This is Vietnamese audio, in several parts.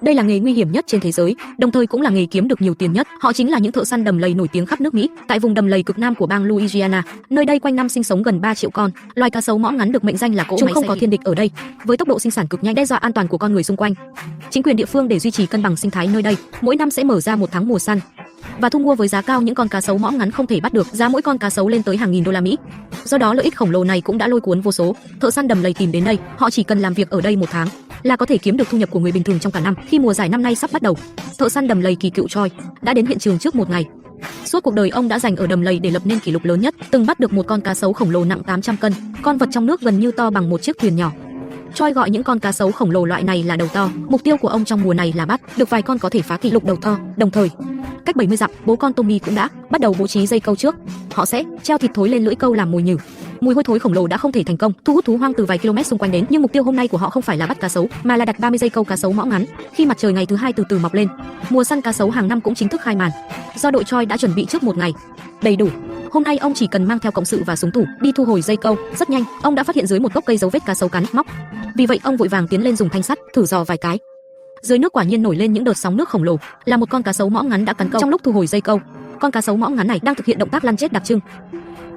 Đây là nghề nguy hiểm nhất trên thế giới, đồng thời cũng là nghề kiếm được nhiều tiền nhất. Họ chính là những thợ săn đầm lầy nổi tiếng khắp nước Mỹ. Tại vùng đầm lầy cực nam của bang Louisiana, nơi đây quanh năm sinh sống gần 3 triệu con. Loài cá sấu mõm ngắn được mệnh danh là cỗ máy. Chúng không có thiên địch ở đây, với tốc độ sinh sản cực nhanh đe dọa an toàn của con người xung quanh. Chính quyền địa phương để duy trì cân bằng sinh thái nơi đây, mỗi năm sẽ mở ra một tháng mùa săn và thu mua với giá cao những con cá sấu mõm ngắn không thể bắt được, giá mỗi con cá sấu lên tới hàng nghìn đô la Mỹ. Do đó lợi ích khổng lồ này cũng đã lôi cuốn vô số thợ săn đầm lầy tìm đến đây. Họ chỉ cần làm việc ở đây một tháng là có thể kiếm được thu nhập của người bình thường trong cả năm. Khi mùa giải năm nay sắp bắt đầu, thợ săn đầm lầy kỳ cựu Troy đã đến hiện trường trước một ngày. Suốt cuộc đời ông đã dành ở đầm lầy để lập nên kỷ lục lớn nhất, từng bắt được một con cá sấu khổng lồ nặng 800 cân, con vật trong nước gần như to bằng một chiếc thuyền nhỏ. Troy gọi những con cá sấu khổng lồ loại này là đầu to. Mục tiêu của ông trong mùa này là bắt được vài con có thể phá kỷ lục đầu to. Đồng thời, cách 70 dặm, bố con Tommy cũng đã bắt đầu bố trí dây câu trước. Họ sẽ treo thịt thối lên lưỡi câu làm mồi nhử. Mùi hôi thối khổng lồ đã không thể thành công thu hút thú hoang từ vài km xung quanh đến, nhưng mục tiêu hôm nay của họ không phải là bắt cá sấu, mà là đặt 30 dây câu cá sấu mõm ngắn. Khi mặt trời ngày thứ hai từ từ mọc lên, mùa săn cá sấu hàng năm cũng chính thức khai màn. Do đội Troy đã chuẩn bị trước một ngày đầy đủ, hôm nay ông chỉ cần mang theo cộng sự và súng thủ đi thu hồi dây câu. Rất nhanh, ông đã phát hiện dưới một gốc cây dấu vết cá sấu cắn móc. Vì vậy ông vội vàng tiến lên dùng thanh sắt thử dò vài cái. Dưới nước quả nhiên nổi lên những đợt sóng nước khổng lồ, là một con cá sấu mõm ngắn đã cắn câu. Trong lúc thu hồi dây câu, con cá sấu mõm ngắn này đang thực hiện động tác lăn chết đặc trưng.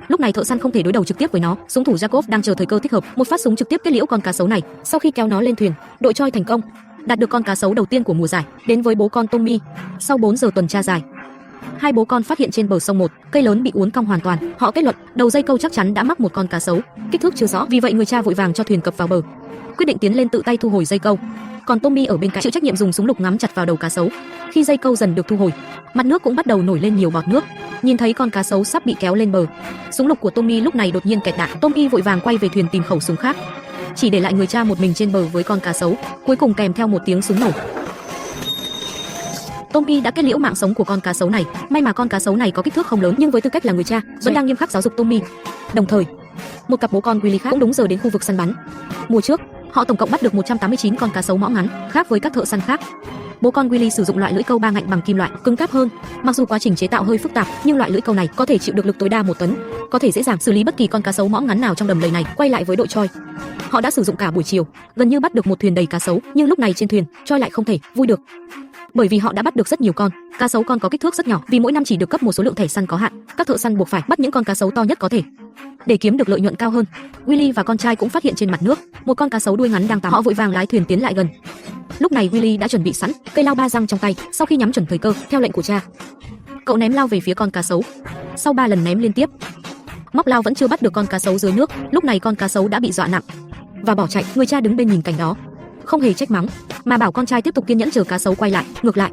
Lúc này thợ săn không thể đối đầu trực tiếp với nó, súng thủ Jacob đang chờ thời cơ thích hợp, một phát súng trực tiếp kết liễu con cá sấu này. Sau khi kéo nó lên thuyền, đội Troy thành công đạt được con cá sấu đầu tiên của mùa giải đến với bố con Tommy. Sau 4 giờ tuần tra dài, hai bố con phát hiện trên bờ sông một cây lớn bị uốn cong hoàn toàn. Họ kết luận đầu dây câu chắc chắn đã mắc một con cá sấu, kích thước chưa rõ. Vì vậy người cha vội vàng cho thuyền cập vào bờ, quyết định tiến lên tự tay thu hồi dây câu. Còn Tommy ở bên cạnh chịu trách nhiệm dùng súng lục ngắm chặt vào đầu cá sấu. Khi dây câu dần được thu hồi, mặt nước cũng bắt đầu nổi lên nhiều bọt nước. Nhìn thấy con cá sấu sắp bị kéo lên bờ, súng lục của Tommy lúc này đột nhiên kẹt đạn. Tommy vội vàng quay về thuyền tìm khẩu súng khác, chỉ để lại người cha một mình trên bờ với con cá sấu. Cuối cùng kèm theo một tiếng súng nổ, Tommy đã kết liễu mạng sống của con cá sấu này. May mà con cá sấu này có kích thước không lớn, nhưng với tư cách là người cha, vẫn đang nghiêm khắc giáo dục Tommy. Đồng thời, một cặp bố con Willy khác cũng đúng giờ đến khu vực săn bắn. Mùa trước, họ tổng cộng bắt được 189 con cá sấu mõm ngắn. Khác với các thợ săn khác, bố con Willy sử dụng loại lưỡi câu ba ngạnh bằng kim loại, cứng cáp hơn. Mặc dù quá trình chế tạo hơi phức tạp, nhưng loại lưỡi câu này có thể chịu được lực tối đa 1 tấn, có thể dễ dàng xử lý bất kỳ con cá sấu mõm ngắn nào trong đầm lầy này. Quay lại với đội Troy, họ đã sử dụng cả buổi chiều, gần như bắt được một thuyền đầy cá sấu. Nhưng lúc này trên thuyền, Troy lại không thể vui được, bởi vì họ đã bắt được rất nhiều con cá sấu con có kích thước rất nhỏ. Vì mỗi năm chỉ được cấp một số lượng thẻ săn có hạn, các thợ săn buộc phải bắt những con cá sấu to nhất có thể để kiếm được lợi nhuận cao hơn. Willy và con trai cũng phát hiện trên mặt nước một con cá sấu đuôi ngắn đang tắm. Họ vội vàng lái thuyền tiến lại gần. Lúc này Willy đã chuẩn bị sẵn cây lao ba răng trong tay. Sau khi nhắm chuẩn thời cơ, theo lệnh của cha, cậu ném lao về phía con cá sấu. Sau 3 lần ném liên tiếp, móc lao vẫn chưa bắt được con cá sấu dưới nước. Lúc này con cá sấu đã bị dọa nặng và bỏ chạy. Người cha đứng bên nhìn cảnh đó, không hề trách mắng, mà bảo con trai tiếp tục kiên nhẫn chờ cá sấu quay lại. Ngược lại,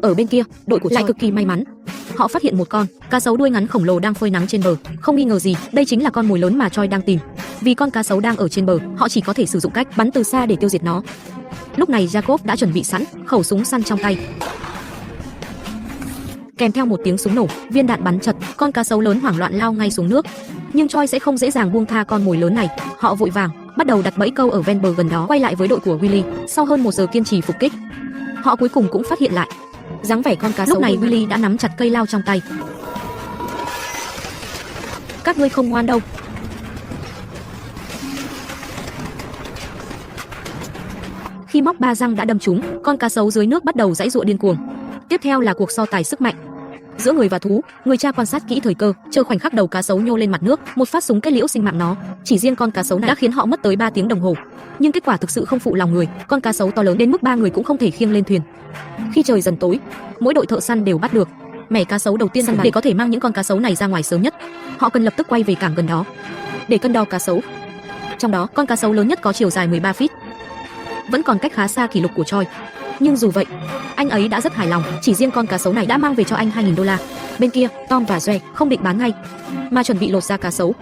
ở bên kia, đội của Troy lại cực kỳ may mắn. Họ phát hiện một con cá sấu đuôi ngắn khổng lồ đang phơi nắng trên bờ. Không nghi ngờ gì, đây chính là con mồi lớn mà Troy đang tìm. Vì con cá sấu đang ở trên bờ, họ chỉ có thể sử dụng cách bắn từ xa để tiêu diệt nó. Lúc này Jacob đã chuẩn bị sẵn khẩu súng săn trong tay. Kèm theo một tiếng súng nổ, viên đạn bắn chật, con cá sấu lớn hoảng loạn lao ngay xuống nước. Nhưng Troy sẽ không dễ dàng buông tha con mồi lớn này. Họ vội vàng bắt đầu đặt bẫy câu ở ven bờ gần đó. Quay lại với đội của Willy, sau hơn 1 giờ kiên trì phục kích, họ cuối cùng cũng phát hiện lại dáng vẻ con cá sấu. Lúc này Willy đã nắm chặt cây lao trong tay. Các ngươi không ngoan đâu. Khi móc ba răng đã đâm trúng, con cá sấu dưới nước bắt đầu giãy giụa điên cuồng. Tiếp theo là cuộc so tài sức mạnh giữa người và thú. Người cha quan sát kỹ thời cơ, chờ khoảnh khắc đầu cá sấu nhô lên mặt nước, một phát súng kết liễu sinh mạng nó. Chỉ riêng con cá sấu này đã khiến họ mất tới 3 tiếng đồng hồ. Nhưng kết quả thực sự không phụ lòng người. Con cá sấu to lớn đến mức 3 người cũng không thể khiêng lên thuyền. Khi trời dần tối, mỗi đội thợ săn đều bắt được mẻ cá sấu đầu tiên săn bắn. Để có thể mang những con cá sấu này ra ngoài sớm nhất, họ cần lập tức quay về cảng gần đó để cân đo cá sấu. Trong đó, con cá sấu lớn nhất có chiều dài 13 feet, vẫn còn cách khá xa kỷ lục của Troy. Nhưng dù vậy, anh ấy đã rất hài lòng. Chỉ riêng con cá sấu này đã mang về cho anh 2.000 đô la. Bên kia, Tom và Joe không định bán ngay, mà chuẩn bị lột da cá sấu,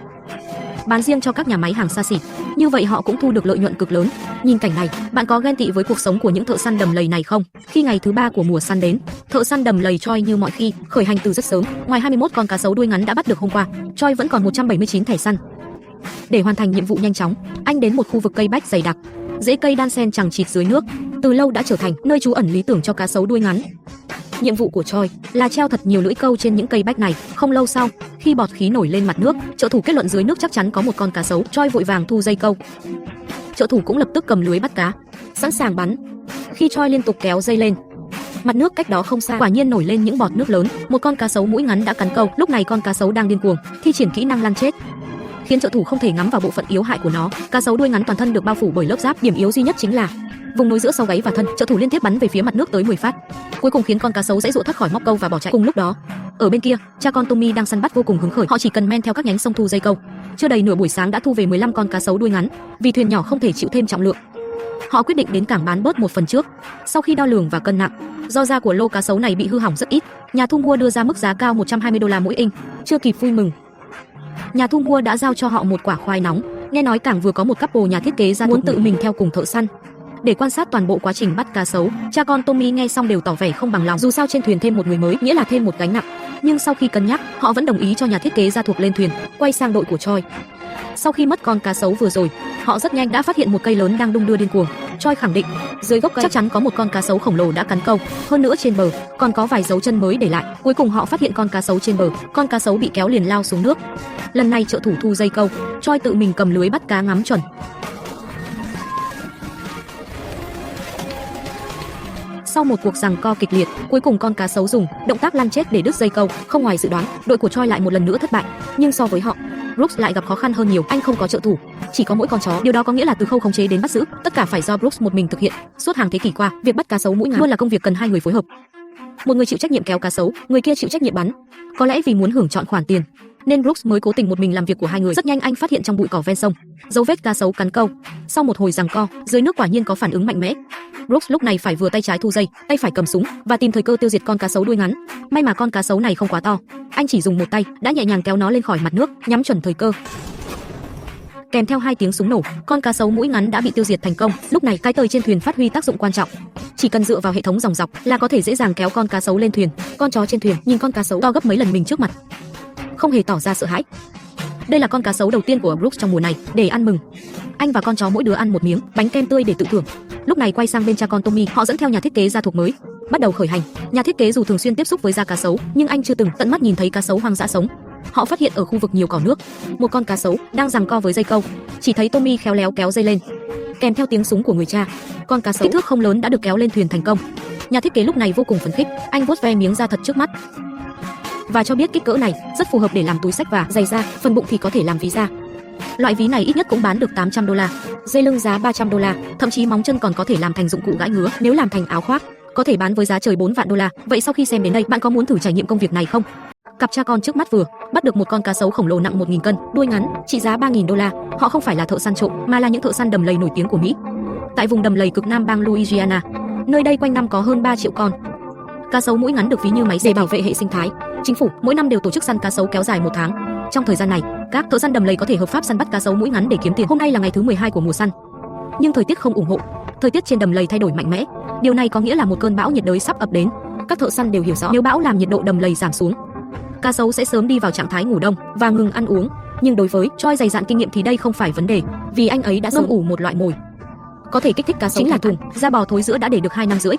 bán riêng cho các nhà máy hàng xa xỉ. Như vậy họ cũng thu được lợi nhuận cực lớn. Nhìn cảnh này, bạn có ghen tị với cuộc sống của những thợ săn đầm lầy này không? Khi ngày thứ 3 của mùa săn đến, thợ săn đầm lầy Troy như mọi khi khởi hành từ rất sớm. Ngoài 21 con cá sấu đuôi ngắn đã bắt được hôm qua, Troy vẫn còn 179 thẻ săn. Để hoàn thành nhiệm vụ nhanh chóng, anh đến một khu vực cây bách dày đặc, rễ cây đan xen chằng chịt dưới nước, từ lâu đã trở thành nơi trú ẩn lý tưởng cho cá sấu đuôi ngắn. Nhiệm vụ của Choi là treo thật nhiều lưỡi câu trên những cây bách này. Không lâu sau, khi bọt khí nổi lên mặt nước, trợ thủ kết luận dưới nước chắc chắn có một con cá sấu. Choi vội vàng thu dây câu. Trợ thủ cũng lập tức cầm lưới bắt cá, sẵn sàng bắn. Khi Choi liên tục kéo dây lên, mặt nước cách đó không xa quả nhiên nổi lên những bọt nước lớn. Một con cá sấu mũi ngắn đã cắn câu. Lúc này con cá sấu đang điên cuồng thi triển kỹ năng lăn chết, khiến trợ thủ không thể ngắm vào bộ phận yếu hại của nó. Cá sấu đuôi ngắn toàn thân được bao phủ bởi lớp giáp, điểm yếu duy nhất chính là vùng nối giữa sau gáy và thân. Trợ thủ liên tiếp bắn về phía mặt nước tới 10 phát, cuối cùng khiến con cá sấu giãy giụa thoát khỏi móc câu và bỏ chạy. Cùng lúc đó, ở bên kia, cha con Tommy đang săn bắt vô cùng hứng khởi. Họ chỉ cần men theo các nhánh sông thu dây câu. Chưa đầy nửa buổi sáng đã thu về 15 con cá sấu đuôi ngắn. Vì thuyền nhỏ không thể chịu thêm trọng lượng, họ quyết định đến cảng bán bớt một phần trước. Sau khi đo lường và cân nặng, do da của lô cá sấu này bị hư hỏng rất ít, nhà thu mua đưa ra mức giá cao $120 mỗi inch. Chưa kịp vui mừng, nhà thu mua đã giao cho họ một quả khoai nóng. Nghe nói cảng vừa có một couple nhà thiết kế ra muốn tự mình theo cùng thợ săn để quan sát toàn bộ quá trình bắt cá sấu. Cha con Tommy nghe xong đều tỏ vẻ không bằng lòng, dù sao trên thuyền thêm một người mới nghĩa là thêm một gánh nặng. Nhưng sau khi cân nhắc, họ vẫn đồng ý cho nhà thiết kế ra thuộc lên thuyền. Quay sang đội của Choi. Sau khi mất con cá sấu vừa rồi, họ rất nhanh đã phát hiện một cây lớn đang đung đưa điên cuồng. Choi khẳng định dưới gốc cây chắc chắn có một con cá sấu khổng lồ đã cắn câu, hơn nữa trên bờ còn có vài dấu chân mới để lại. Cuối cùng họ phát hiện con cá sấu trên bờ, con cá sấu bị kéo liền lao xuống nước. Lần này trợ thủ thu dây câu, Choi tự mình cầm lưới bắt cá ngắm chuẩn. Sau một cuộc giằng co kịch liệt, cuối cùng con cá sấu dùng động tác lăn chết để đứt dây câu. Không ngoài dự đoán, đội của Choi lại một lần nữa thất bại. Nhưng so với họ, Brooks lại gặp khó khăn hơn nhiều. Anh không có trợ thủ, chỉ có mỗi con chó. Điều đó có nghĩa là từ khâu khống chế đến bắt giữ, tất cả phải do Brooks một mình thực hiện. Suốt hàng thế kỷ qua, việc bắt cá sấu mũi ngắn luôn là công việc cần hai người phối hợp. Một người chịu trách nhiệm kéo cá sấu, người kia chịu trách nhiệm bắn. Có lẽ vì muốn hưởng trọn khoản tiền, nên Brooks mới cố tình một mình làm việc của hai người. Rất nhanh anh phát hiện trong bụi cỏ ven sông dấu vết cá sấu cắn câu. Sau một hồi giằng co, dưới nước quả nhiên có phản ứng mạnh mẽ. Brooks lúc này phải vừa tay trái thu dây, tay phải cầm súng và tìm thời cơ tiêu diệt con cá sấu đuôi ngắn. May mà con cá sấu này không quá to, anh chỉ dùng một tay đã nhẹ nhàng kéo nó lên khỏi mặt nước, nhắm chuẩn thời cơ. Kèm theo hai tiếng súng nổ, con cá sấu mũi ngắn đã bị tiêu diệt thành công. Lúc này cái tời trên thuyền phát huy tác dụng quan trọng. Chỉ cần dựa vào hệ thống dòng dọc là có thể dễ dàng kéo con cá sấu lên thuyền. Con chó trên thuyền nhìn con cá sấu to gấp mấy lần mình trước mặt, không hề tỏ ra sợ hãi. Đây là con cá sấu đầu tiên của Brooks trong mùa này. Để ăn mừng, anh và con chó mỗi đứa ăn một miếng bánh kem tươi để tự thưởng. Lúc này quay sang bên cha con Tommy, họ dẫn theo nhà thiết kế gia thuộc mới, bắt đầu khởi hành. Nhà thiết kế dù thường xuyên tiếp xúc với da cá sấu, nhưng anh chưa từng tận mắt nhìn thấy cá sấu hoang dã sống. Họ phát hiện ở khu vực nhiều cỏ nước, một con cá sấu đang giằng co với dây câu. Chỉ thấy Tommy khéo léo kéo dây lên, kèm theo tiếng súng của người cha, con cá sấu kích thước không lớn đã được kéo lên thuyền thành công. Nhà thiết kế lúc này vô cùng phấn khích, anh vuốt ve miếng da thật trước mắt và cho biết kích cỡ này rất phù hợp để làm túi xách và giày da, phần bụng thì có thể làm ví da. Loại ví này ít nhất cũng bán được $800, dây lưng giá $300, thậm chí móng chân còn có thể làm thành dụng cụ gãi ngứa. Nếu làm thành áo khoác, có thể bán với giá trời $4 vạn. Vậy sau khi xem đến đây, bạn có muốn thử trải nghiệm công việc này không? Cặp cha con trước mắt vừa bắt được một con cá sấu khổng lồ nặng 1.000 cân, đuôi ngắn, trị giá $3.000. Họ không phải là thợ săn trộm, mà là những thợ săn đầm lầy nổi tiếng của Mỹ. Tại vùng đầm lầy cực Nam bang Louisiana, nơi đây quanh năm có hơn 3 triệu con cá sấu mũi ngắn được ví như máy để bảo vệ hệ sinh thái. Chính phủ mỗi năm đều tổ chức săn cá sấu kéo dài 1 tháng. Trong thời gian này, các thợ săn đầm lầy có thể hợp pháp săn bắt cá sấu mũi ngắn để kiếm tiền. Hôm nay là ngày thứ 12 của mùa săn, nhưng thời tiết không ủng hộ. Thời tiết trên đầm lầy thay đổi mạnh mẽ. Điều này có nghĩa là một cơn bão nhiệt đới sắp ập đến. Các thợ săn đều hiểu rõ, nếu bão làm nhiệt độ đầm lầy giảm xuống, cá sấu sẽ sớm đi vào trạng thái ngủ đông và ngừng ăn uống. Nhưng đối với Choi dày dạn kinh nghiệm thì đây không phải vấn đề, vì anh ấy đã ngâm ủ một loại mồi có thể kích thích cá sấu, chính là thùng da bò thối rữa đã để được 2 năm rưỡi.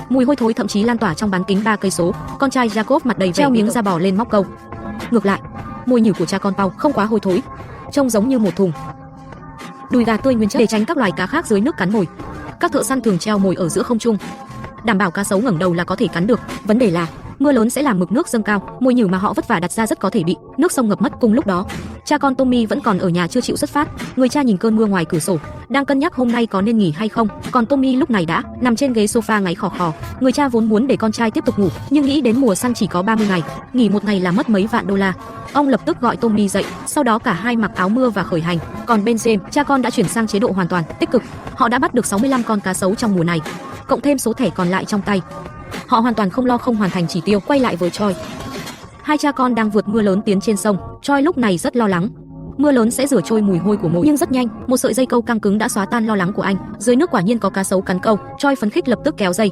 Mùi hôi thối thậm chí lan tỏa trong bán kính 3 cây số. Con trai Jacob mặt đầy treo miếng da bò lên móc câu. Ngược lại, mùi nhử của cha con Paul không quá hôi thối, trông giống như một thùng đùi gà tươi nguyên chất. Để tránh các loài cá khác dưới nước cắn mồi, các thợ săn thường treo mồi ở giữa không trung, đảm bảo cá sấu ngẩng đầu là có thể cắn được. Vấn đề là mưa lớn sẽ làm mực nước dâng cao, mồi nhử mà họ vất vả đặt ra rất có thể bị nước sông ngập mất. Cùng lúc đó, cha con Tommy vẫn còn ở nhà chưa chịu xuất phát. Người cha nhìn cơn mưa ngoài cửa sổ, đang cân nhắc hôm nay có nên nghỉ hay không. Còn Tommy lúc này đã nằm trên ghế sofa ngáy khò khò. Người cha vốn muốn để con trai tiếp tục ngủ, nhưng nghĩ đến mùa săn chỉ có 30 ngày, nghỉ một ngày là mất mấy vạn $. Ông lập tức gọi Tommy dậy, sau đó cả hai mặc áo mưa và khởi hành. Còn bên James, cha con đã chuyển sang chế độ hoàn toàn tích cực. Họ đã bắt được 65 con cá sấu trong mùa này, cộng thêm số thẻ còn lại trong tay. Họ hoàn toàn không lo không hoàn thành chỉ tiêu. Quay lại với Choi, hai cha con đang vượt mưa lớn tiến trên sông. Choi lúc này rất lo lắng, mưa lớn sẽ rửa trôi mùi hôi của mồi. Nhưng rất nhanh, một sợi dây câu căng cứng đã xóa tan lo lắng của anh. Dưới nước quả nhiên có cá sấu cắn câu. Choi phấn khích lập tức kéo dây.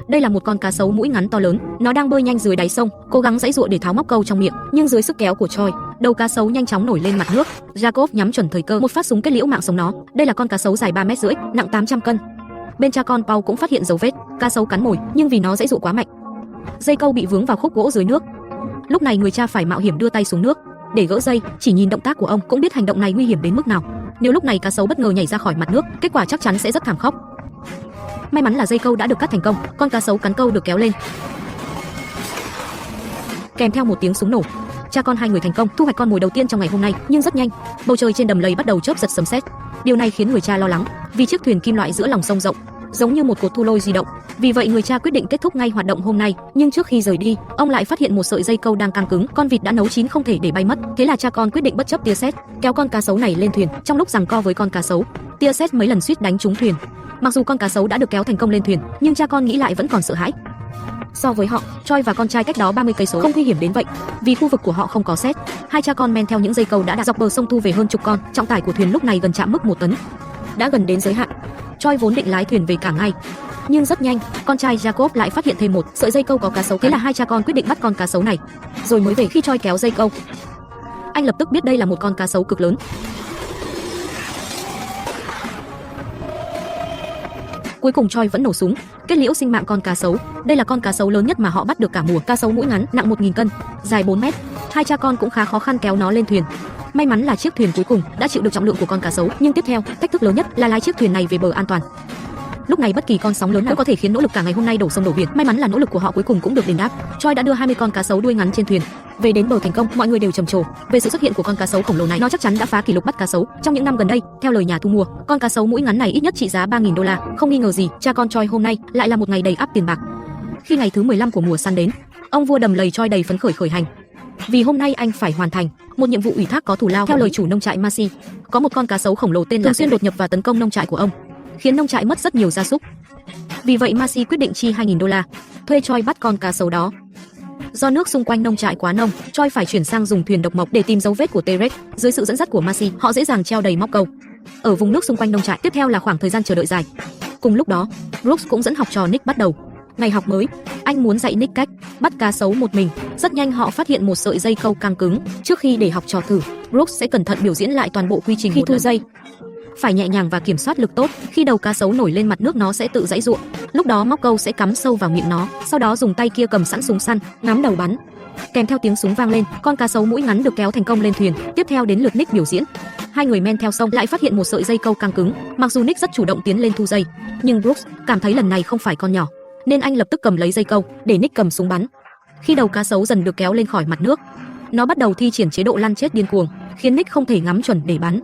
Đây là một con cá sấu mũi ngắn to lớn, nó đang bơi nhanh dưới đáy sông, cố gắng giãy giụa để tháo móc câu trong miệng. Nhưng dưới sức kéo của Choi, đầu cá sấu nhanh chóng nổi lên mặt nước. Jacob nhắm chuẩn thời cơ, một phát súng kết liễu mạng sống nó. Đây là con cá sấu dài 3,5 mét, nặng 800 cân. Bên cha con Paul cũng phát hiện dấu vết cá sấu cắn mồi, nhưng vì nó giãy giụa quá mạnh, Dây câu bị vướng vào khúc gỗ dưới nước. Lúc này người cha phải mạo hiểm đưa tay xuống nước để gỡ dây, chỉ nhìn động tác của ông cũng biết hành động này nguy hiểm đến mức nào. Nếu lúc này cá sấu bất ngờ nhảy ra khỏi mặt nước, kết quả chắc chắn sẽ rất thảm khốc. May mắn là dây câu đã được cắt thành công, con cá sấu cắn câu được kéo lên. Kèm theo một tiếng súng nổ, cha con hai người thành công thu hoạch con mồi đầu tiên trong ngày hôm nay. Nhưng rất nhanh, bầu trời trên đầm lầy bắt đầu chớp giật sấm sét. Điều này khiến người cha lo lắng, vì chiếc thuyền kim loại giữa lòng sông rộng, giống như một cột thu lôi di động. Vì vậy người cha quyết định kết thúc ngay hoạt động hôm nay. Nhưng trước khi rời đi, ông lại phát hiện một sợi dây câu đang căng cứng. Con vịt đã nấu chín không thể để bay mất. Thế là cha con quyết định bất chấp tia sét, kéo con cá sấu này lên thuyền. Trong lúc giằng co với con cá sấu, tia sét mấy lần suýt đánh trúng thuyền. Mặc dù con cá sấu đã được kéo thành công lên thuyền, nhưng cha con nghĩ lại vẫn còn sợ hãi. So với họ, Choi và con trai cách đó 30 cây số không nguy hiểm đến vậy, vì khu vực của họ không có sét. Hai cha con men theo những dây câu đã đặt dọc bờ sông thu về hơn chục con. Trọng tải của thuyền lúc này gần chạm mức 1 tấn, đã gần đến giới hạn. Choi vốn định lái thuyền về cảng ngay, nhưng rất nhanh, con trai Jacob lại phát hiện thêm một sợi dây câu có cá sấu. Thế là hai cha con quyết định bắt con cá sấu này, rồi mới về. Khi Choi kéo dây câu, anh lập tức biết đây là một con cá sấu cực lớn. Cuối cùng Choi vẫn nổ súng, kết liễu sinh mạng con cá sấu. Đây là con cá sấu lớn nhất mà họ bắt được cả mùa. Cá sấu mũi ngắn, nặng 1000 cân, dài 4 mét. Hai cha con cũng khá khó khăn kéo nó lên thuyền. May mắn là chiếc thuyền cuối cùng đã chịu được trọng lượng của con cá sấu, nhưng tiếp theo, thách thức lớn nhất là lái chiếc thuyền này về bờ an toàn. Lúc này bất kỳ con sóng lớn nào cũng có thể khiến nỗ lực cả ngày hôm nay đổ sông đổ biển. May mắn là nỗ lực của họ cuối cùng cũng được đền đáp. Choi đã đưa 20 con cá sấu đuôi ngắn trên thuyền về đến bờ thành công. Mọi người đều trầm trồ về sự xuất hiện của con cá sấu khổng lồ này. Nó chắc chắn đã phá kỷ lục bắt cá sấu trong những năm gần đây. Theo lời nhà thu mua, con cá sấu mũi ngắn này ít nhất trị giá 3.000 đô la. Không nghi ngờ gì, cha con Choi hôm nay lại là một ngày đầy ắp tiền bạc. Khi ngày thứ 15 của mùa săn đến, ông vua đầm lầy Choi đầy phấn khởi khởi hành. Vì hôm nay anh phải hoàn thành một nhiệm vụ ủy thác có thù lao. Theo lời chủ nông trại Masi, có một con cá sấu khổng lồ tên là thường xuyên đột nhập và tấn công nông trại của ông, khiến nông trại mất rất nhiều gia súc. Vì vậy Masi quyết định chi 2.000 đô la thuê Choi bắt con cá sấu đó. Do nước xung quanh nông trại quá nông, Choi phải chuyển sang dùng thuyền độc mộc để tìm dấu vết của T-Rex. Dưới sự dẫn dắt của Masi, họ dễ dàng treo đầy móc câu ở vùng nước xung quanh nông trại. Tiếp theo là khoảng thời gian chờ đợi dài. Cùng lúc đó, Brooks cũng dẫn học trò Nick bắt đầu ngày học mới. Anh muốn dạy Nick cách bắt cá sấu một mình. Rất nhanh họ phát hiện một sợi dây câu căng cứng. Trước khi để học trò thử, Brooks sẽ cẩn thận biểu diễn lại toàn bộ quy trình. Khi thu dây, phải nhẹ nhàng và kiểm soát lực tốt. Khi đầu cá sấu nổi lên mặt nước, nó sẽ tự giãy giụa. Lúc đó móc câu sẽ cắm sâu vào miệng nó. Sau đó dùng tay kia cầm sẵn súng săn, ngắm đầu bắn. Kèm theo tiếng súng vang lên, con cá sấu mũi ngắn được kéo thành công lên thuyền. Tiếp theo đến lượt Nick biểu diễn. Hai người men theo sông lại phát hiện một sợi dây câu căng cứng. Mặc dù Nick rất chủ động tiến lên thu dây, nhưng Brooks cảm thấy lần này không phải con nhỏ, nên anh lập tức cầm lấy dây câu để Nick cầm súng bắn. Khi đầu cá sấu dần được kéo lên khỏi mặt nước, nó bắt đầu thi triển chế độ lăn chết điên cuồng, khiến Nick không thể ngắm chuẩn để bắn.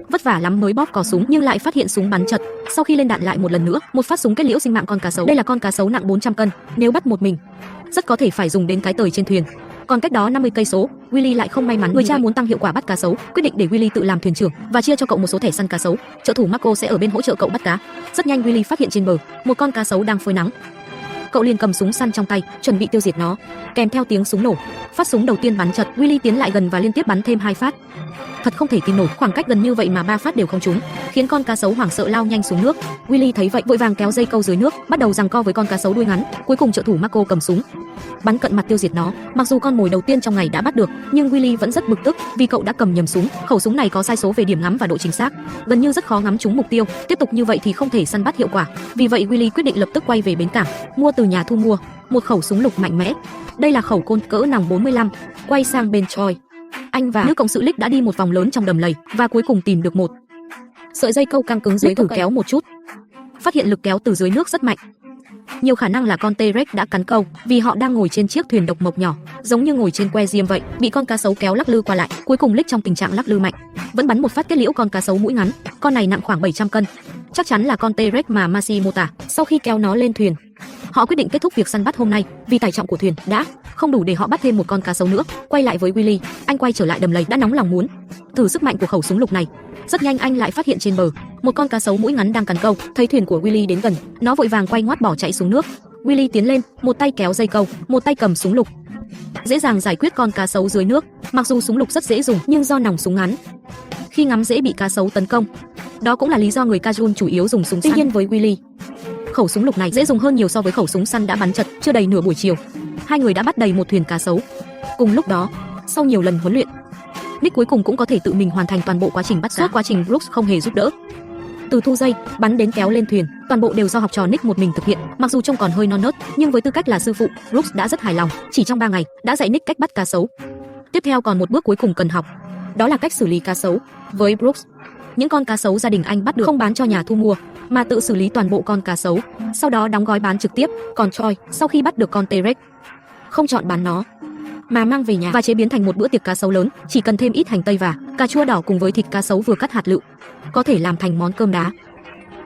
Vất vả lắm mới bóp cò súng nhưng lại phát hiện súng bắn chật. Sau khi lên đạn lại một lần nữa, một phát súng kết liễu sinh mạng con cá sấu. Đây là con cá sấu nặng 400 cân, nếu bắt một mình, rất có thể phải dùng đến cái tời trên thuyền. Còn cách đó 50 cây số, Willy lại không may mắn. Người cha muốn tăng hiệu quả bắt cá sấu, quyết định để Willy tự làm thuyền trưởng và chia cho cậu một số thẻ săn cá sấu. Trợ thủ Marco sẽ ở bên hỗ trợ cậu bắt cá. Rất nhanh Willy phát hiện trên bờ một con cá sấu đang phơi nắng. Cậu liền cầm súng săn trong tay, chuẩn bị tiêu diệt nó. Kèm theo tiếng súng nổ, phát súng đầu tiên bắn chật, Willy tiến lại gần và liên tiếp bắn thêm 2 phát. Thật không thể tin nổi, khoảng cách gần như vậy mà 3 phát đều không trúng, khiến con cá sấu hoảng sợ lao nhanh xuống nước. Willy thấy vậy vội vàng kéo dây câu dưới nước, bắt đầu giằng co với con cá sấu đuôi ngắn. Cuối cùng trợ thủ Marco cầm súng bắn cận mặt tiêu diệt nó. Mặc dù con mồi đầu tiên trong ngày đã bắt được, nhưng Willy vẫn rất bực tức vì cậu đã cầm nhầm súng. Khẩu súng này có sai số về điểm ngắm và độ chính xác, gần như rất khó ngắm trúng mục tiêu. Tiếp tục như vậy thì không thể săn bắt hiệu quả. Vì vậy Willy quyết định lập tức quay về bến cảng, mua từ nhà thu mua một khẩu súng lục mạnh mẽ. Đây là khẩu côn cỡ nòng 45. Quay sang bên Choi, anh và nữ cộng sự Lick đã đi một vòng lớn trong đầm lầy và cuối cùng tìm được một sợi dây câu căng cứng dưới. Thử kéo một chút, phát hiện lực kéo từ dưới nước rất mạnh. Nhiều khả năng là con T-Rex đã cắn câu, vì họ đang ngồi trên chiếc thuyền độc mộc nhỏ, giống như ngồi trên que diêm vậy, bị con cá sấu kéo lắc lư qua lại. Cuối cùng Lick trong tình trạng lắc lư mạnh, vẫn bắn một phát kết liễu con cá sấu mũi ngắn. Con này nặng khoảng 700 cân, chắc chắn là con T-Rex mà Masi mô tả. Sau khi kéo nó lên thuyền, họ quyết định kết thúc việc săn bắt hôm nay, vì tải trọng của thuyền đã không đủ để họ bắt thêm một con cá sấu nữa. Quay lại với Willy, anh quay trở lại đầm lầy đã nóng lòng muốn thử sức mạnh của khẩu súng lục này. Rất nhanh anh lại phát hiện trên bờ một con cá sấu mũi ngắn đang cắn câu. Thấy thuyền của Willy đến gần, nó vội vàng quay ngoắt bỏ chạy xuống nước. Willy tiến lên, một tay kéo dây câu, một tay cầm súng lục, dễ dàng giải quyết con cá sấu dưới nước. Mặc dù súng lục rất dễ dùng, nhưng do nòng súng ngắn, khi ngắm dễ bị cá sấu tấn công. Đó cũng là lý do người Cajun chủ yếu dùng súng săn. Tuy nhiên với Willy, khẩu súng lục này dễ dùng hơn nhiều so với khẩu súng săn đã bắn chật. Chưa đầy nửa buổi chiều, hai người đã bắt đầy một thuyền cá sấu. Cùng lúc đó, sau nhiều lần huấn luyện, Nick cuối cùng cũng có thể tự mình hoàn thành toàn bộ quá trình bắt cá. Suốt quá trình Brooks không hề giúp đỡ. Từ thu dây, bắn đến kéo lên thuyền, toàn bộ đều do học trò Nick một mình thực hiện. Mặc dù trông còn hơi non nớt, nhưng với tư cách là sư phụ, Brooks đã rất hài lòng. Chỉ trong 3 ngày, đã dạy Nick cách bắt cá sấu. Tiếp theo còn một bước cuối cùng cần học, đó là cách xử lý cá sấu. Với Brooks, những con cá sấu gia đình anh bắt được không bán cho nhà thu mua, mà tự xử lý toàn bộ con cá sấu, sau đó đóng gói bán trực tiếp. Còn Troy, sau khi bắt được con T-Rex, không chọn bán nó, mà mang về nhà và chế biến thành một bữa tiệc cá sấu lớn, chỉ cần thêm ít hành tây và cà chua đỏ cùng với thịt cá sấu vừa cắt hạt lựu, có thể làm thành món cơm đá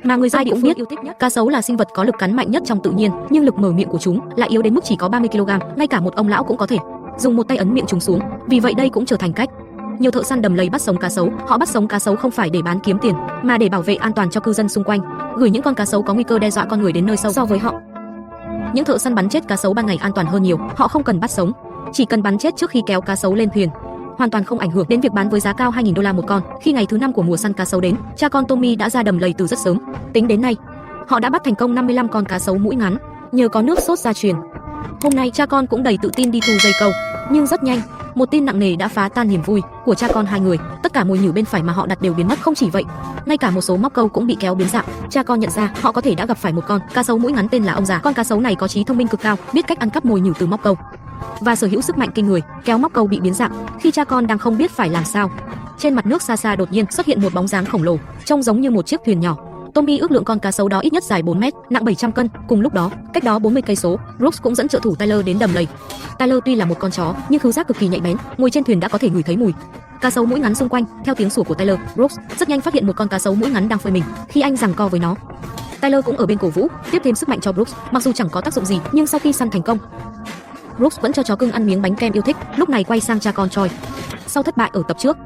mà người dân địa phương yêu thích nhất. Cá sấu là sinh vật có lực cắn mạnh nhất trong tự nhiên, nhưng lực mở miệng của chúng lại yếu đến mức chỉ có 30 kg, ngay cả một ông lão cũng có thể dùng một tay ấn miệng chúng xuống. Vì vậy đây cũng trở thành cách nhiều thợ săn đầm lầy bắt sống cá sấu. Họ bắt sống cá sấu không phải để bán kiếm tiền, mà để bảo vệ an toàn cho cư dân xung quanh, gửi những con cá sấu có nguy cơ đe dọa con người đến nơi sâu. So với họ, những thợ săn bắn chết cá sấu ban ngày an toàn hơn nhiều. Họ không cần bắt sống, chỉ cần bắn chết trước khi kéo cá sấu lên thuyền, hoàn toàn không ảnh hưởng đến việc bán với giá cao $2.000 một con. Khi ngày thứ 5 của mùa săn cá sấu đến, cha con Tommy đã ra đầm lầy từ rất sớm. Tính đến nay, họ đã bắt thành công 55 con cá sấu mũi ngắn, nhờ có nước sốt gia truyền. Hôm nay cha con cũng đầy tự tin đi thu dây câu, nhưng rất nhanh, một tin nặng nề đã phá tan niềm vui của cha con hai người. Tất cả mồi nhử bên phải mà họ đặt đều biến mất. Không chỉ vậy, ngay cả một số móc câu cũng bị kéo biến dạng. Cha con nhận ra họ có thể đã gặp phải một con cá sấu mũi ngắn tên là ông già. Con cá sấu này có trí thông minh cực cao, biết cách ăn cắp mồi nhử từ móc câu và sở hữu sức mạnh kinh người, kéo móc câu bị biến dạng. Khi cha con đang không biết phải làm sao, trên mặt nước xa xa đột nhiên xuất hiện một bóng dáng khổng lồ, trông giống như một chiếc thuyền nhỏ. Tommy ước lượng con cá sấu đó ít nhất dài 4 mét, nặng 700 cân. Cùng lúc đó, cách đó 40 cây số, Brooks cũng dẫn trợ thủ Tyler đến đầm lầy. Tyler tuy là một con chó, nhưng khứu giác cực kỳ nhạy bén, ngồi trên thuyền đã có thể ngửi thấy mùi cá sấu mũi ngắn xung quanh. Theo tiếng sủa của Tyler, Brooks rất nhanh phát hiện một con cá sấu mũi ngắn đang phơi mình. Khi anh giằng co với nó, Tyler cũng ở bên cổ vũ, tiếp thêm sức mạnh cho Brooks. Mặc dù chẳng có tác dụng gì, nhưng sau khi săn thành công, Brooks vẫn cho chó cưng ăn miếng bánh kem yêu thích. Lúc này quay sang cha con Troy. Sau thất bại ở tập trước,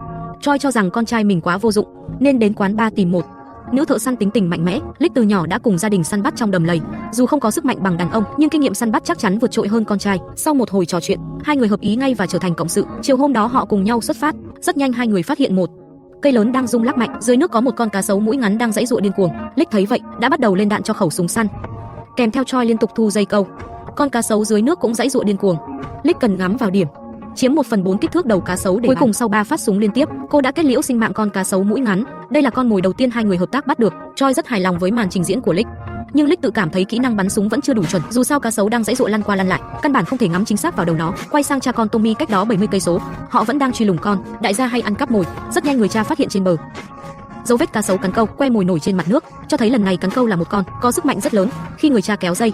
Troy cho rằng con trai mình quá vô dụng, nên đến quán bar tìm một nữ thợ săn tính tình mạnh mẽ. Lick từ nhỏ đã cùng gia đình săn bắt trong đầm lầy, dù không có sức mạnh bằng đàn ông, nhưng kinh nghiệm săn bắt chắc chắn vượt trội hơn con trai. Sau một hồi trò chuyện, hai người hợp ý ngay và trở thành cộng sự. Chiều hôm đó họ cùng nhau xuất phát. Rất nhanh hai người phát hiện một cây lớn đang rung lắc mạnh, dưới nước có một con cá sấu mũi ngắn đang giãy giụa điên cuồng. Lick thấy vậy, đã bắt đầu lên đạn cho khẩu súng săn, kèm theo Troy liên tục thu dây câu. Con cá sấu dưới nước cũng giãy giụa điên cuồng. Lick cần ngắm vào điểm, chiếm 1/4 kích thước đầu cá sấu để cuối cùng sau 3 phát súng liên tiếp, cô đã kết liễu sinh mạng con cá sấu mũi ngắn. Đây là con mồi đầu tiên hai người hợp tác bắt được. Troy rất hài lòng với màn trình diễn của Lick, nhưng Lick tự cảm thấy kỹ năng bắn súng vẫn chưa đủ chuẩn. Dù sao cá sấu đang giãy giụa lăn qua lăn lại, căn bản không thể ngắm chính xác vào đầu nó. Quay sang cha con Tommy cách đó 70 cây số, họ vẫn đang truy lùng con đại gia hay ăn cắp mồi. Rất nhanh người cha phát hiện trên bờ dấu vết cá sấu cắn câu, que mồi nổi trên mặt nước, cho thấy lần này cắn câu là một con có sức mạnh rất lớn. Khi người cha kéo dây,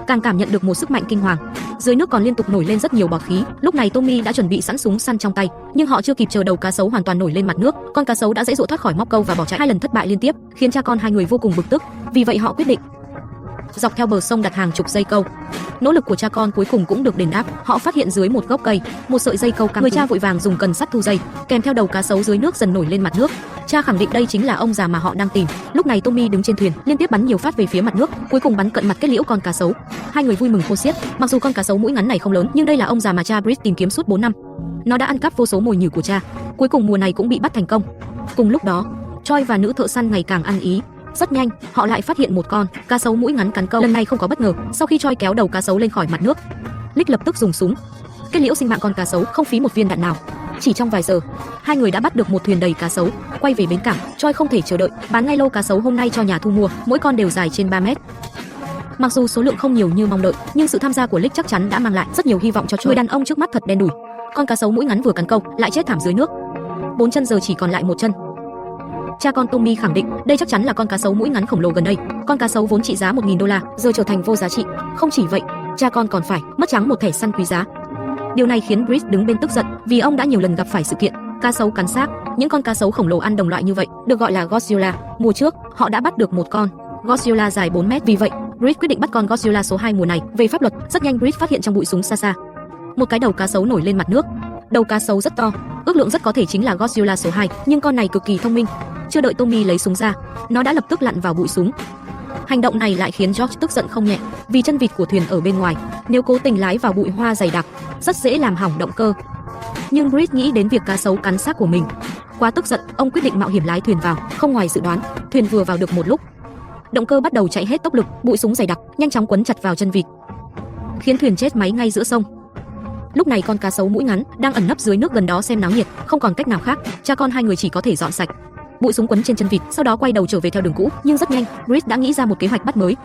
càng cảm nhận được một sức mạnh kinh hoàng. Dưới nước còn liên tục nổi lên rất nhiều bọt khí. Lúc này Tommy đã chuẩn bị sẵn súng săn trong tay, nhưng họ chưa kịp chờ đầu cá sấu hoàn toàn nổi lên mặt nước, con cá sấu đã giãy giụa thoát khỏi móc câu và bỏ chạy. 2 lần thất bại liên tiếp khiến cha con hai người vô cùng bực tức. Vì vậy họ quyết định dọc theo bờ sông đặt hàng chục dây câu. Nỗ lực của cha con cuối cùng cũng được đền đáp. Họ phát hiện dưới một gốc cây một sợi dây câu căng. Người cha vội vàng dùng cần sắt thu dây, kèm theo đầu cá sấu dưới nước dần nổi lên mặt nước. Cha khẳng định đây chính là ông già mà họ đang tìm. Lúc này Tommy đứng trên thuyền, liên tiếp bắn nhiều phát về phía mặt nước, cuối cùng bắn cận mặt kết liễu con cá sấu. Hai người vui mừng khôn xiết. Mặc dù con cá sấu mũi ngắn này không lớn, nhưng đây là ông già mà cha Britt tìm kiếm suốt 4 năm. Nó đã ăn cắp vô số mồi nhử của cha, cuối cùng mùa này cũng bị bắt thành công. Cùng lúc đó, Troy và nữ thợ săn ngày càng ăn ý. Rất nhanh, họ lại phát hiện một con cá sấu mũi ngắn cắn câu. Lần này không có bất ngờ, sau khi Troy kéo đầu cá sấu lên khỏi mặt nước, Lick lập tức dùng súng kết liễu sinh mạng con cá sấu, không phí một viên đạn nào. Chỉ trong vài giờ, hai người đã bắt được một thuyền đầy cá sấu. Quay về bến cảng, Troy không thể chờ đợi, bán ngay lô cá sấu hôm nay cho nhà thu mua, mỗi con đều dài trên 3 mét. Mặc dù số lượng không nhiều như mong đợi, nhưng sự tham gia của Lick chắc chắn đã mang lại rất nhiều hy vọng cho Troy. Người đàn ông trước mắt thật đen đủi. Con cá sấu mũi ngắn vừa cắn câu, lại chết thảm dưới nước. 4 chân giờ chỉ còn lại 1 chân. Cha con Tommy khẳng định đây chắc chắn là con cá sấu mũi ngắn khổng lồ gần đây. Con cá sấu vốn trị giá $1.000 giờ trở thành vô giá trị. Không chỉ vậy, cha con còn phải mất trắng một thẻ săn quý giá. Điều này khiến Britt đứng bên tức giận, vì ông đã nhiều lần gặp phải sự kiện cá sấu cắn xác. Những con cá sấu khổng lồ ăn đồng loại như vậy được gọi là Godzilla. Mùa trước, họ đã bắt được một con Godzilla dài 4 mét. Vì vậy, Britt quyết định bắt con Godzilla số 2 mùa này. Về pháp luật, rất nhanh Britt phát hiện trong bụi súng xa xa một cái đầu cá sấu nổi lên mặt nước. Đầu cá sấu rất to, ước lượng rất có thể chính là Godzilla số 2, nhưng con này cực kỳ thông minh. Chưa đợi Tommy lấy súng ra, nó đã lập tức lặn vào bụi súng. Hành động này lại khiến George tức giận không nhẹ, vì chân vịt của thuyền ở bên ngoài, nếu cố tình lái vào bụi hoa dày đặc, rất dễ làm hỏng động cơ. Nhưng Britt nghĩ đến việc cá sấu cắn xác của mình, quá tức giận, ông quyết định mạo hiểm lái thuyền vào. Không ngoài dự đoán, thuyền vừa vào được một lúc, động cơ bắt đầu chạy hết tốc lực, bụi súng dày đặc nhanh chóng quấn chặt vào chân vịt, khiến thuyền chết máy ngay giữa sông. Lúc này con cá sấu mũi ngắn đang ẩn nấp dưới nước gần đó xem náo nhiệt, không còn cách nào khác, cha con hai người chỉ có thể dọn sạch bụi súng quấn trên chân vịt, sau đó quay đầu trở về theo đường cũ. Nhưng rất nhanh, Chris đã nghĩ ra một kế hoạch bắt mới.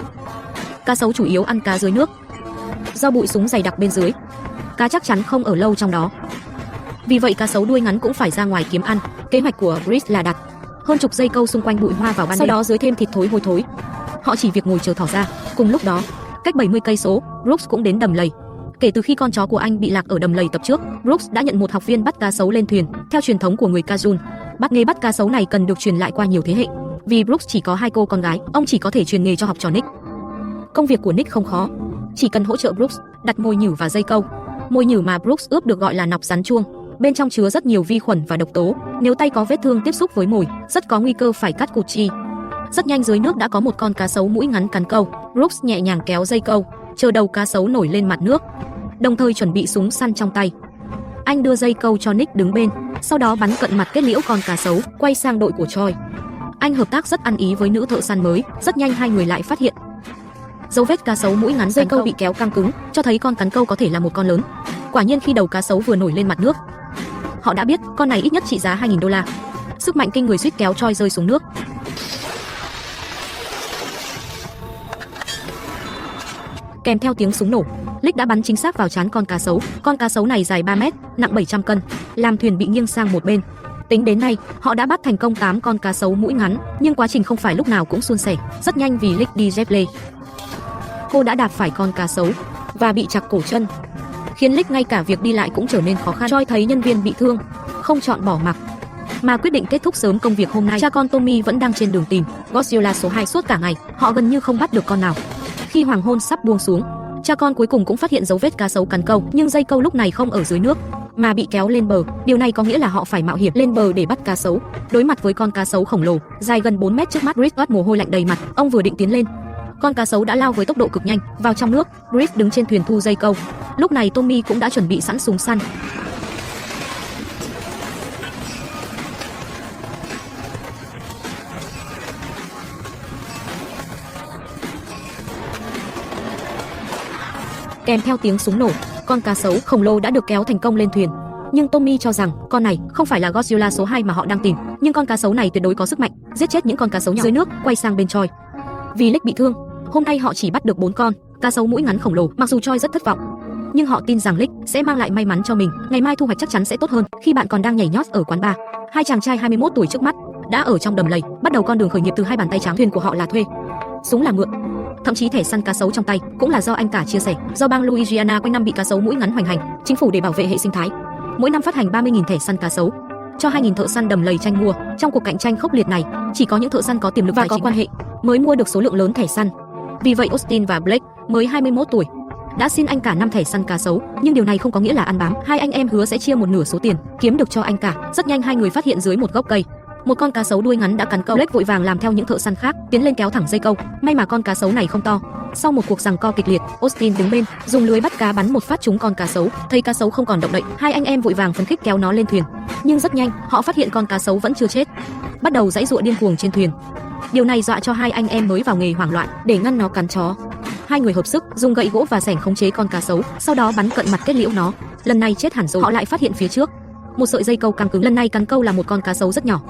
Cá sấu chủ yếu ăn cá dưới nước. Do bụi súng dày đặc bên dưới, cá chắc chắn không ở lâu trong đó. Vì vậy cá sấu đuôi ngắn cũng phải ra ngoài kiếm ăn. Kế hoạch của Chris là đặt hơn chục dây câu xung quanh bụi hoa vào ban đêm, sau đó dưới thêm thịt thối hôi thối. Họ chỉ việc ngồi chờ thỏ ra. Cùng lúc đó, cách 70 cây số, Brooks cũng đến đầm lầy. Kể từ khi con chó của anh bị lạc ở đầm lầy tập trước, Brooks đã nhận một học viên bắt cá sấu lên thuyền. Theo truyền thống của người Cajun, nghề bắt cá sấu này cần được truyền lại qua nhiều thế hệ. Vì Brooks chỉ có 2 cô con gái, ông chỉ có thể truyền nghề cho học trò Nick. Công việc của Nick không khó, chỉ cần hỗ trợ Brooks đặt mồi nhử và dây câu. Mồi nhử mà Brooks ướp được gọi là nọc rắn chuông. Bên trong chứa rất nhiều vi khuẩn và độc tố. Nếu tay có vết thương tiếp xúc với mồi, rất có nguy cơ phải cắt cụt chi. Rất nhanh dưới nước đã có một con cá sấu mũi ngắn cắn câu. Brooks nhẹ nhàng kéo dây câu, chờ đầu cá sấu nổi lên mặt nước, đồng thời chuẩn bị súng săn trong tay. Anh đưa dây câu cho Nick đứng bên, sau đó bắn cận mặt kết liễu con cá sấu, quay sang đội của Troy. Anh hợp tác rất ăn ý với nữ thợ săn mới. Rất nhanh hai người lại phát hiện dấu vết cá sấu mũi ngắn, dây câu bị kéo căng cứng, cho thấy con cắn câu có thể là một con lớn. Quả nhiên khi đầu cá sấu vừa nổi lên mặt nước, họ đã biết con này ít nhất trị giá $2.000. Sức mạnh kinh người suýt kéo Troy rơi xuống nước. Kèm theo tiếng súng nổ, Lick đã bắn chính xác vào trán con cá sấu. Con cá sấu này dài 3 mét, nặng 700 cân, làm thuyền bị nghiêng sang một bên. Tính đến nay, họ đã bắt thành công 8 con cá sấu mũi ngắn, nhưng quá trình không phải lúc nào cũng suôn sẻ. Rất nhanh vì Lick đi dép lê, cô đã đạp phải con cá sấu và bị chặt cổ chân, khiến Lick ngay cả việc đi lại cũng trở nên khó khăn. Troy thấy nhân viên bị thương, không chọn bỏ mặc, mà quyết định kết thúc sớm công việc hôm nay. Cha con Tommy vẫn đang trên đường tìm Godzilla số 2 suốt cả ngày, họ gần như không bắt được con nào. Khi hoàng hôn sắp buông xuống, cha con cuối cùng cũng phát hiện dấu vết cá sấu cắn câu, nhưng dây câu lúc này không ở dưới nước mà bị kéo lên bờ. Điều này có nghĩa là họ phải mạo hiểm lên bờ để bắt cá sấu. Đối mặt với con cá sấu khổng lồ dài gần 4 mét trước mắt, Chris toát mồ hôi lạnh đầy mặt. Ông vừa định tiến lên, con cá sấu đã lao với tốc độ cực nhanh vào trong nước. Chris đứng trên thuyền thu dây câu. Lúc này Tommy cũng đã chuẩn bị sẵn súng săn. Kèm theo tiếng súng nổ, con cá sấu khổng lồ đã được kéo thành công lên thuyền. Nhưng Tommy cho rằng con này không phải là Godzilla số 2 mà họ đang tìm, nhưng con cá sấu này tuyệt đối có sức mạnh, giết chết những con cá sấu nhỏ dưới nước. Quay sang bên Troy. Vì Lick bị thương, hôm nay họ chỉ bắt được 4 con cá sấu mũi ngắn khổng lồ. Mặc dù Troy rất thất vọng, nhưng họ tin rằng Lick sẽ mang lại may mắn cho mình. Ngày mai thu hoạch chắc chắn sẽ tốt hơn. Khi bạn còn đang nhảy nhót ở quán bar, hai chàng trai 21 tuổi trước mắt đã ở trong đầm lầy, bắt đầu con đường khởi nghiệp từ 2 bàn tay trắng. Thuyền của họ là thuê, súng là mượn, thậm chí thẻ săn cá sấu trong tay cũng là do anh cả chia sẻ. Do bang Louisiana quanh năm bị cá sấu mũi ngắn hoành hành, chính phủ để bảo vệ hệ sinh thái, mỗi năm phát hành 30.000 thẻ săn cá sấu cho 2.000 thợ săn đầm lầy tranh mua. Trong cuộc cạnh tranh khốc liệt này, chỉ có những thợ săn có tiềm lực và có quan hệ mới mua được số lượng lớn thẻ săn. Vì vậy Austin và Blake, mới 21 tuổi, đã xin anh cả 5 thẻ săn cá sấu, nhưng điều này không có nghĩa là ăn bám. Hai anh em hứa sẽ chia một nửa số tiền kiếm được cho anh cả. Rất nhanh hai người phát hiện dưới một gốc cây một con cá sấu đuôi ngắn đã cắn câu. Blake vội vàng làm theo những thợ săn khác, tiến lên kéo thẳng dây câu. May mà con cá sấu này không to. Sau một cuộc giằng co kịch liệt, Austin đứng bên, dùng lưới bắt cá bắn một phát trúng con cá sấu. Thấy cá sấu không còn động đậy, hai anh em vội vàng phấn khích kéo nó lên thuyền. Nhưng rất nhanh, họ phát hiện con cá sấu vẫn chưa chết, bắt đầu giãy giụa điên cuồng trên thuyền. Điều này dọa cho hai anh em mới vào nghề hoảng loạn. Để ngăn nó cắn chó, hai người hợp sức dùng gậy gỗ và xẻng khống chế con cá sấu, sau đó bắn cận mặt kết liễu nó. Lần này chết hẳn rồi. Họ lại phát hiện phía trước một sợi dây câu căng cứng. Lần này cắn câu là một con cá sấu rất nhỏ.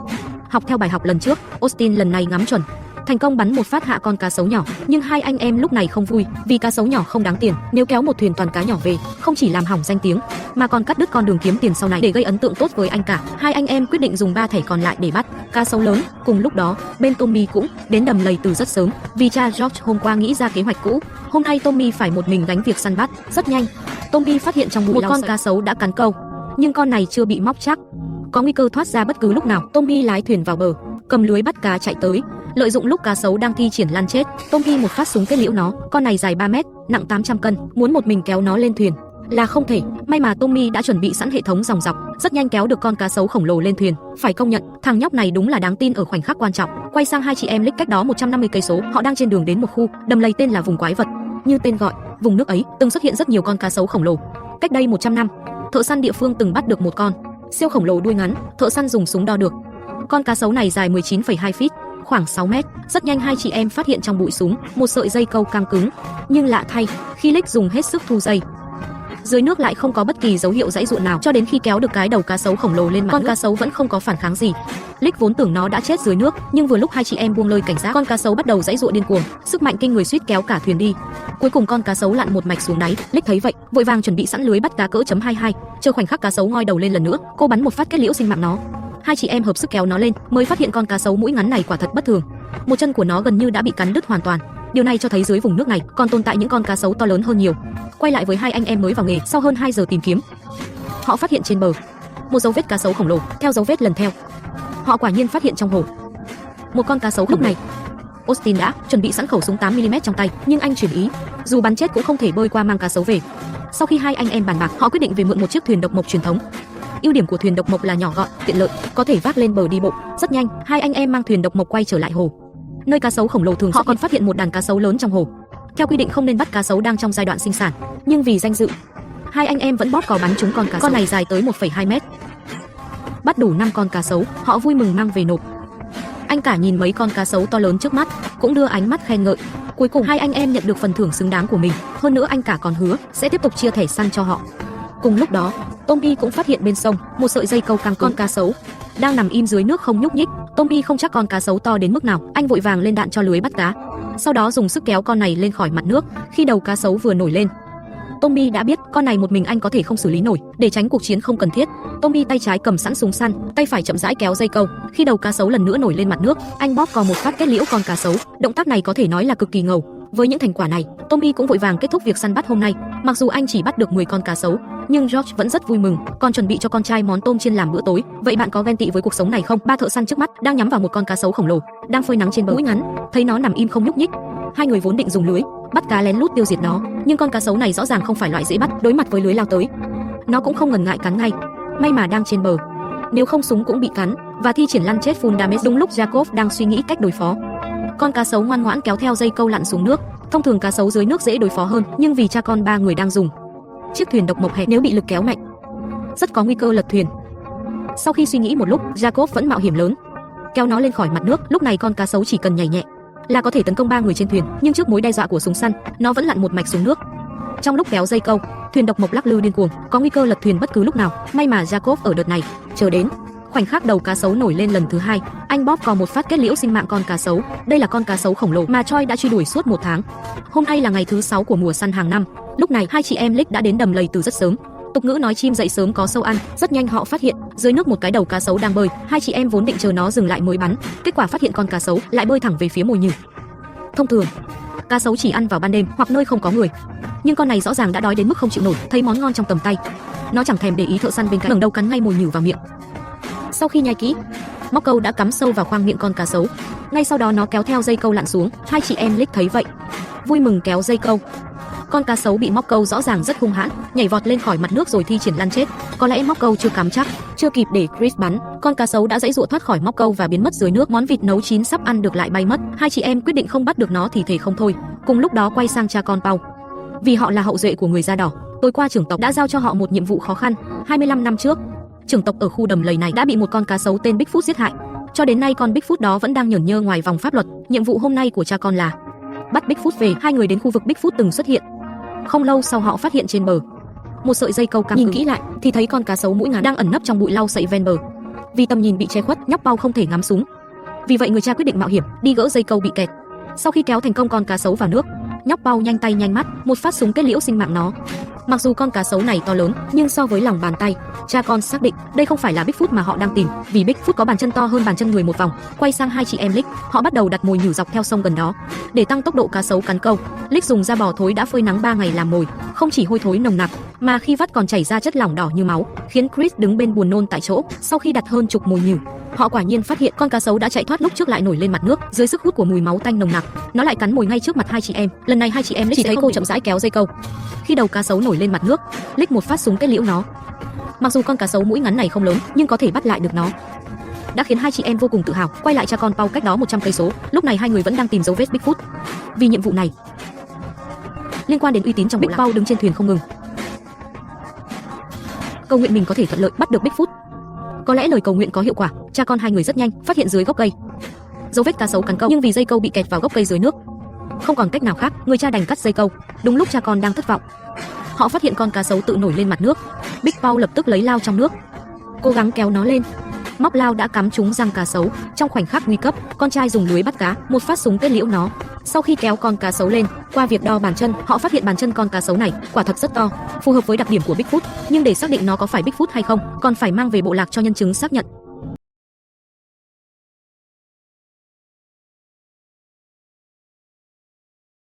Học theo bài học lần trước, Austin lần này ngắm chuẩn, thành công bắn một phát hạ con cá sấu nhỏ. Nhưng hai anh em lúc này không vui, vì cá sấu nhỏ không đáng tiền. Nếu kéo một thuyền toàn cá nhỏ về, không chỉ làm hỏng danh tiếng, mà còn cắt đứt con đường kiếm tiền sau này. Để gây ấn tượng tốt với anh cả, hai anh em quyết định dùng 3 thẻ còn lại để bắt cá sấu lớn. Cùng lúc đó, bên Tommy cũng đến đầm lầy từ rất sớm, vì cha George hôm qua nghĩ ra kế hoạch cũ. Hôm nay Tommy phải một mình gánh việc săn bắt. Rất nhanh, Tommy phát hiện trong bụi một con cá sấu đã cắn câu, nhưng con này chưa bị móc chắc, có nguy cơ thoát ra bất cứ lúc nào. Tommy lái thuyền vào bờ, cầm lưới bắt cá chạy tới. Lợi dụng lúc cá sấu đang thi triển lăn chết, Tommy một phát súng kết liễu nó. Con này dài 3 mét, nặng 800 cân, muốn một mình kéo nó lên thuyền là không thể. May mà Tommy đã chuẩn bị sẵn hệ thống dòng dọc, rất nhanh kéo được con cá sấu khổng lồ lên thuyền. Phải công nhận, thằng nhóc này đúng là đáng tin ở khoảnh khắc quan trọng. Quay sang hai chị em Lick cách đó 150 cây số, họ đang trên đường đến một khu đầm lầy tên là vùng quái vật. Như tên gọi, vùng nước ấy từng xuất hiện rất nhiều con cá sấu khổng lồ. Cách đây 100 năm, thợ săn địa phương từng bắt được một con siêu khổng lồ đuôi ngắn. Thợ săn dùng súng đo được, con cá sấu này dài 19,2 feet, khoảng 6 mét. Rất nhanh hai chị em phát hiện trong bụi súng một sợi dây câu căng cứng, nhưng lạ thay, khi Lick dùng hết sức thu dây, dưới nước lại không có bất kỳ dấu hiệu giãy giụa nào, cho đến khi kéo được cái đầu cá sấu khổng lồ lên mặt. Con cá sấu vẫn không có phản kháng gì. Lick vốn tưởng nó đã chết dưới nước, nhưng vừa lúc hai chị em buông lơi cảnh giác, con cá sấu bắt đầu giãy giụa điên cuồng, sức mạnh kinh người suýt kéo cả thuyền đi. Cuối cùng con cá sấu lặn một mạch xuống đáy. Lick thấy vậy, vội vàng chuẩn bị sẵn lưới bắt cá cỡ .22, chờ khoảnh khắc cá sấu ngoi đầu lên lần nữa, cô bắn một phát kết liễu sinh mạng nó. Hai chị em hợp sức kéo nó lên, mới phát hiện con cá sấu mũi ngắn này quả thật bất thường. Một chân của nó gần như đã bị cắn đứt hoàn toàn. Điều này cho thấy dưới vùng nước này còn tồn tại những con cá sấu to lớn hơn nhiều. Quay lại với hai anh em mới vào nghề, sau hơn 2 giờ tìm kiếm, họ phát hiện trên bờ một dấu vết cá sấu khổng lồ. Theo dấu vết lần theo, họ quả nhiên phát hiện trong hồ một con cá sấu khổng lồ. Lúc này, Austin đã chuẩn bị sẵn khẩu súng 8mm trong tay, nhưng anh chuyển ý, dù bắn chết cũng không thể bơi qua mang cá sấu về. Sau khi hai anh em bàn bạc, họ quyết định về mượn một chiếc thuyền độc mộc truyền thống. Ưu điểm của thuyền độc mộc là nhỏ gọn, tiện lợi, có thể vác lên bờ đi bộ. Rất nhanh, hai anh em mang thuyền độc mộc quay trở lại hồ, nơi cá sấu khổng lồ thường. Họ còn phát hiện một đàn cá sấu lớn trong hồ. Theo quy định không nên bắt cá sấu đang trong giai đoạn sinh sản, nhưng vì danh dự, hai anh em vẫn bóp cò bắn trúng con cá sấu. Con này dài tới 1,2 mét. Bắt đủ 5 con cá sấu, họ vui mừng mang về nộp. Anh cả nhìn mấy con cá sấu to lớn trước mắt, cũng đưa ánh mắt khen ngợi. Cuối cùng hai anh em nhận được phần thưởng xứng đáng của mình. Hơn nữa anh cả còn hứa sẽ tiếp tục chia thẻ săn cho họ. Cùng lúc đó, Tommy cũng phát hiện bên sông một sợi dây câu căng cứng. Con cá sấu đang nằm im dưới nước không nhúc nhích. Tommy không chắc con cá sấu to đến mức nào, anh vội vàng lên đạn cho lưới bắt cá, sau đó dùng sức kéo con này lên khỏi mặt nước. Khi đầu cá sấu vừa nổi lên, Tommy đã biết con này một mình anh có thể không xử lý nổi. Để tránh cuộc chiến không cần thiết, Tommy tay trái cầm sẵn súng săn, tay phải chậm rãi kéo dây câu. Khi đầu cá sấu lần nữa nổi lên mặt nước, anh bóp cò một phát kết liễu con cá sấu. Động tác này có thể nói là cực kỳ ngầu. Với những thành quả này, Tommy cũng vội vàng kết thúc việc săn bắt hôm nay. Mặc dù anh chỉ bắt được 10 con cá sấu, nhưng George vẫn rất vui mừng, còn chuẩn bị cho con trai món tôm chiên làm bữa tối. Vậy bạn có ghen tị với cuộc sống này không? Ba thợ săn trước mắt đang nhắm vào một con cá sấu khổng lồ đang phơi nắng trên bờ. Mũi ngắn, thấy nó nằm im không nhúc nhích, hai người vốn định dùng lưới bắt cá lén lút tiêu diệt nó, nhưng con cá sấu này rõ ràng không phải loại dễ bắt. Đối mặt với lưới lao tới, nó cũng không ngần ngại cắn ngay. May mà đang trên bờ, nếu không súng cũng bị cắn và thi triển lăn chết full damage. Đúng lúc Jacob đang suy nghĩ cách đối phó, con cá sấu ngoan ngoãn kéo theo dây câu lặn xuống nước. Thông thường cá sấu dưới nước dễ đối phó hơn, nhưng vì cha con ba người đang dùng chiếc thuyền độc mộc hẹp, nếu bị lực kéo mạnh, rất có nguy cơ lật thuyền. Sau khi suy nghĩ một lúc, Jacob vẫn mạo hiểm lớn kéo nó lên khỏi mặt nước. Lúc này con cá sấu chỉ cần nhảy nhẹ là có thể tấn công ba người trên thuyền, nhưng trước mối đe dọa của súng săn, nó vẫn lặn một mạch xuống nước. Trong lúc kéo dây câu, thuyền độc mộc lắc lư điên cuồng, có nguy cơ lật thuyền bất cứ lúc nào. May mà Jacob ở đợt này chờ đến khoảnh khắc đầu cá sấu nổi lên lần thứ hai, anh bóp cò một phát kết liễu sinh mạng con cá sấu. Đây là con cá sấu khổng lồ mà Choi đã truy đuổi suốt 1 tháng. Hôm nay là ngày thứ 6 của mùa săn hàng năm. Lúc này hai chị em Lick đã đến đầm lầy từ rất sớm. Tục ngữ nói chim dậy sớm có sâu ăn. Rất nhanh họ phát hiện dưới nước một cái đầu cá sấu đang bơi. Hai chị em vốn định chờ nó dừng lại mới bắn, kết quả phát hiện con cá sấu lại bơi thẳng về phía mồi nhử. Thông thường, cá sấu chỉ ăn vào ban đêm hoặc nơi không có người, nhưng con này rõ ràng đã đói đến mức không chịu nổi. Thấy món ngon trong tầm tay, nó chẳng thèm để ý thợ săn bên cạnh, ngẩng đầu cắn ngay mồi nhử vào miệng. Sau khi nhai kỹ, móc câu đã cắm sâu vào khoang miệng con cá sấu. Ngay sau đó nó kéo theo dây câu lặn xuống. Hai chị em Lick thấy vậy, vui mừng kéo dây câu. Con cá sấu bị móc câu rõ ràng rất hung hãn, nhảy vọt lên khỏi mặt nước rồi thi triển lăn chết. Có lẽ móc câu chưa cắm chắc, chưa kịp để Chris bắn, con cá sấu đã giãy giụa thoát khỏi móc câu và biến mất dưới nước. Món vịt nấu chín sắp ăn được lại bay mất. Hai chị em quyết định không bắt được nó thì thề không thôi. Cùng lúc đó quay sang cha con Paul, vì họ là hậu duệ của người da đỏ. Tối qua trưởng tộc đã giao cho họ một nhiệm vụ khó khăn. 25 năm trước, trưởng tộc ở khu đầm lầy này đã bị một con cá sấu tên Bigfoot giết hại. Cho đến nay con Bigfoot đó vẫn đang nhởn nhơ ngoài vòng pháp luật. Nhiệm vụ hôm nay của cha con là bắt Bigfoot về. Hai người đến khu vực Bigfoot từng xuất hiện. Không lâu sau họ phát hiện trên bờ một sợi dây câu căng. Nhìn kỹ lại thì thấy con cá sấu mũi ngắn đang ẩn nấp trong bụi lau sậy ven bờ. Vì tầm nhìn bị che khuất, nhóc Paul không thể ngắm súng. Vì vậy người cha quyết định mạo hiểm đi gỡ dây câu bị kẹt. Sau khi kéo thành công con cá sấu vào nước, nhóc Paul nhanh tay nhanh mắt, một phát súng kết liễu sinh mạng nó. Mặc dù con cá sấu này to lớn, nhưng so với lòng bàn tay, cha con xác định đây không phải là Bigfoot mà họ đang tìm, vì Bigfoot có bàn chân to hơn bàn chân người một vòng. Quay sang hai chị em Lick, họ bắt đầu đặt mồi nhử dọc theo sông gần đó. Để tăng tốc độ cá sấu cắn câu, Lick dùng da bò thối đã phơi nắng 3 ngày làm mồi, không chỉ hôi thối nồng nặc, mà khi vắt còn chảy ra chất lỏng đỏ như máu, khiến Chris đứng bên buồn nôn tại chỗ. Sau khi đặt hơn chục mồi nhử, họ quả nhiên phát hiện con cá sấu đã chạy thoát lúc trước lại nổi lên mặt nước. Dưới sức hút của mùi máu tanh nồng nặc, nó lại cắn mồi ngay trước mặt hai chị em. Lần này hai chị em Lick chỉ thấy cô chậm rãi kéo dây câu. Khi đầu cá sấu nổi lên mặt nước, Lick một phát súng kết liễu nó. Mặc dù con cá sấu mũi ngắn này không lớn, nhưng có thể bắt lại được nó đã khiến hai chị em vô cùng tự hào. Quay lại cha con Paul cách đó 100 cây số. Lúc này hai người vẫn đang tìm dấu vết Bigfoot. Vì nhiệm vụ này liên quan đến uy tín trong bộ lạc, Paul đứng trên thuyền không ngừng cầu nguyện mình có thể thuận lợi bắt được Bigfoot. Có lẽ lời cầu nguyện có hiệu quả, cha con hai người rất nhanh phát hiện dưới gốc cây dấu vết cá sấu cắn câu, nhưng vì dây câu bị kẹt vào gốc cây dưới nước, không còn cách nào khác, người cha đành cắt dây câu. Đúng lúc cha con đang thất vọng, họ phát hiện con cá sấu tự nổi lên mặt nước. Big Paul lập tức lấy lao trong nước, cố gắng kéo nó lên. Móc lao đã cắm trúng răng cá sấu. Trong khoảnh khắc nguy cấp, con trai dùng lưới bắt cá, một phát súng kết liễu nó. Sau khi kéo con cá sấu lên, qua việc đo bàn chân, họ phát hiện bàn chân con cá sấu này quả thật rất to, phù hợp với đặc điểm của Bigfoot. Nhưng để xác định nó có phải Bigfoot hay không, còn phải mang về bộ lạc cho nhân chứng xác nhận.